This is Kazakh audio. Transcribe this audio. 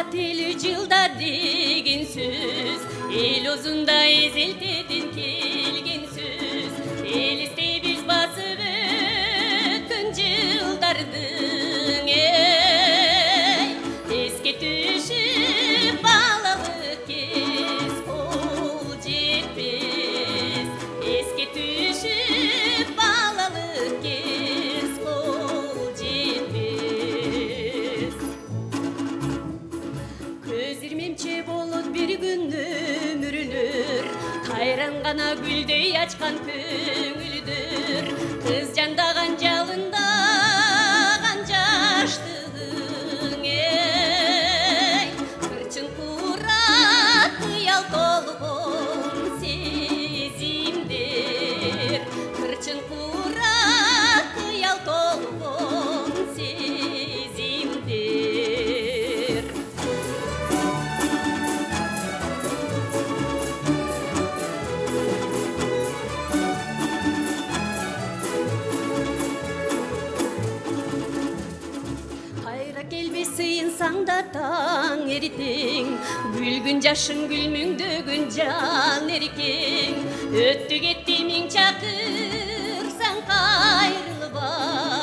Tatil жылда деген сөз, ел ұзында езелтеден келген сөз. Елесте біз басып өткен жылдардың, еске түшіп балалық кез қол жетпес. Еске түшіп балалық кез қол жетпес. Көзірмемче болот бір күн өмүрлөр, кайран гана гүлдөй ачкан көңүлдөр. Кыз жандаган жалындаган жаштыгың, кырчын курат кыял толгон сезимдер. Кырчын курат кыял толгон сезимдер. Сыйынсаңда таң эритең, күлгүн жашың күлмүңдөгүн жан эркең. Өттү кетти миң чакырсаң кайрылбай.